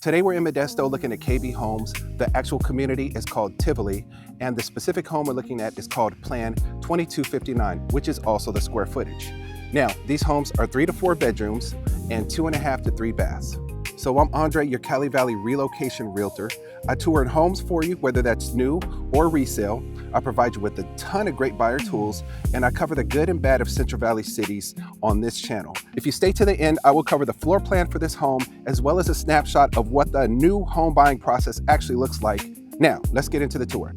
Today we're in Modesto looking at KB Homes. The actual community is called Tivoli, and the specific home we're looking at is called Plan 2259, which is also the square footage. Now, these homes are 3 to 4 bedrooms and 2.5 to 3 baths. So I'm Andre, your Cali Valley relocation realtor. I tour homes for you, whether that's new or resale. I provide you with a ton of great buyer tools, and I cover the good and bad of Central Valley cities on this channel. If you stay to the end, I will cover the floor plan for this home, as well as a snapshot of what the new home buying process actually looks like. Now, let's get into the tour.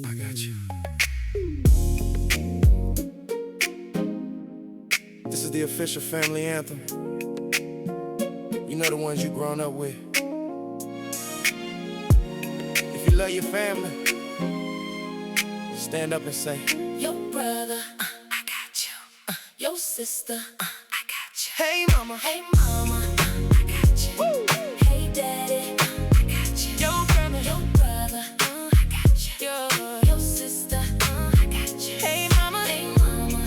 I got you. This is the official family anthem. You know, the ones you grown up with. If you love your family, stand up and say, your brother, I got you. Your sister, I got you. hey mama, Hey mama, I got you. woo. Hey daddy, I got you. Your brother, Your brother, I got you. Your sister, I got you. hey mama, Hey mama,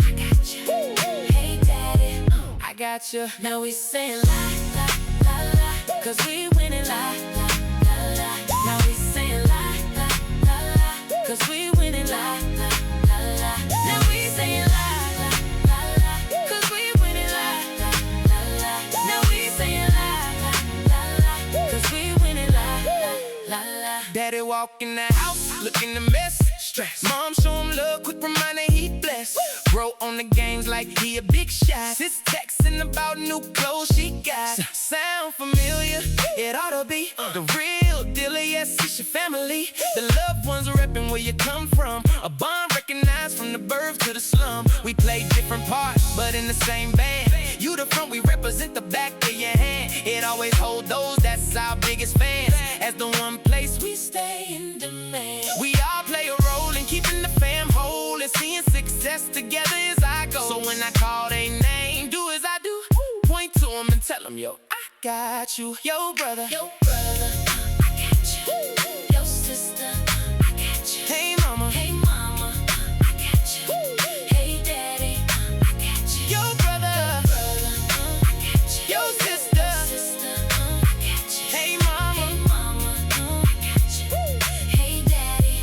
I got you. woo. Hey daddy, I got you. now we saying la la la la, 'cause we winning la la la la. Now we saying la la la la, 'cause we winning la la la la. Now we saying la la la la, 'cause we winning la la la la. Now we saying la la la la, 'cause we winning la la la la. Daddy walk in the house, looking a mess, stress. Mom show him love, quick reminder he blessed. Bro on the games like he a big shot. Sis texting about new clothes she got. Sound familiar? It ought to be the real deal. Yes, it's your family. The loved ones repping where you come from. A bond recognized from the birth to the slum. We play different parts, but in the same band. You the front, we represent the back of your hand. It always hold those, that's our biggest fans. As the one place we stay in demand. We all play a role in keeping the fam whole and seeing success together is our goal. So when I call their name, do as I do, point to them and tell them, yo, I got you. Yo, brother, Your brother, I got you. Your sister, I got you. hey mama, Hey mama, I got you. Hey daddy, I got you. yo, brother, Brother, I got you. yo, sister, Sister, I got you. hey mama, Hey mama, I got you. Hey daddy,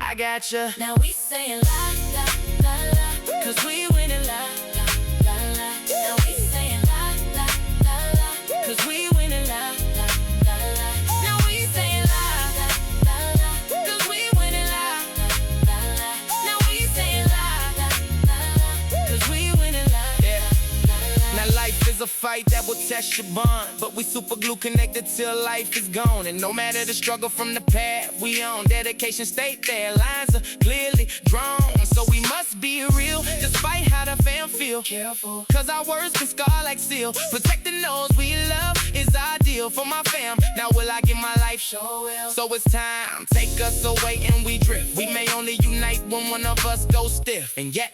I got you. now we saying la la la la, 'cause we winning la la la la. Now we saying la la la la, 'cause we winning la la la la. Now we saying la la la la, 'cause we winning la la la la. Now we saying la la la la, 'cause we winning la la la la. Now life is a fight that will test your bond, but we super glue connected till life is gone. And no matter the struggle from the path we on, dedication stay there, lines are clearly drawn. So we must be real, despite how the fam feel. Careful, 'Cause our words can scar like steel. Protecting those we love is ideal for my fam. Now will I give my life? sure will. So it's time, take us away and we drift. We may only unite when one of us goes stiff. And yet,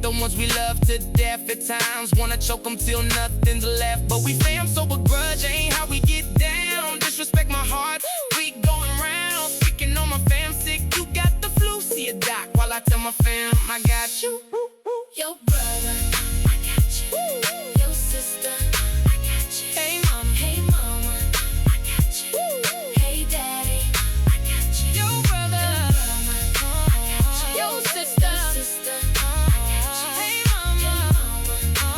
the ones we love to death at times wanna choke them till nothing's left. But we fam, so begrudge ain't how we get down. Disrespect my heart, we going round. Speaking on my fam sick, you got the flu. See a doc while I tell my fam, I got you. Your brother, I got you. Your sister, I got you. Hey mama, Hey mama, I got you. Hey daddy, I got you. yo brother, Your sister, I got you. hey Hey mama, mama,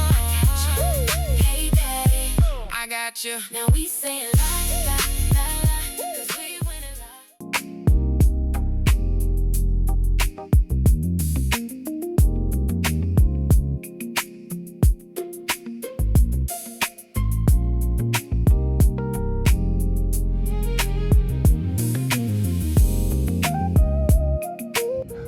I got you. Hey daddy, I got you. now we saying la la la la, 'cause we winning la.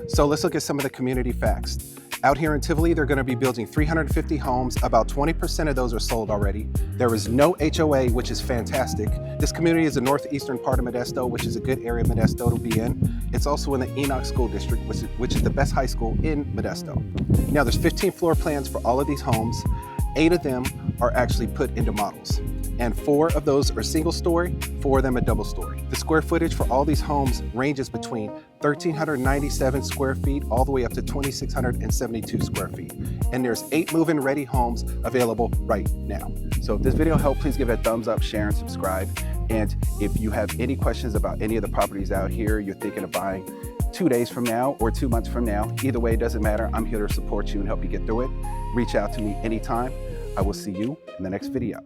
So let's look at some of the community facts. Out here in Tivoli, they're going to be building 350 homes. About 20% of those are sold already. There is no HOA, which is fantastic. This community is the northeastern part of Modesto, which is a good area of Modesto to be in. It's also in the Enoch School District, which is the best high school in Modesto. Now, there's 15 floor plans for all of these homes. 8 of them are actually put into models. and 4 of those are single story, 4 of them are double story. The square footage for all these homes ranges between 1,397 square feet all the way up to 2,672 square feet. And there's 8 move-in ready homes available right now. So if this video helped, please give it a thumbs up, share, and subscribe. And if you have any questions about any of the properties out here you're thinking of buying 2 days from now or 2 months from now, either way, it doesn't matter. I'm here to support you and help you get through it. Reach out to me anytime. I will see you in the next video.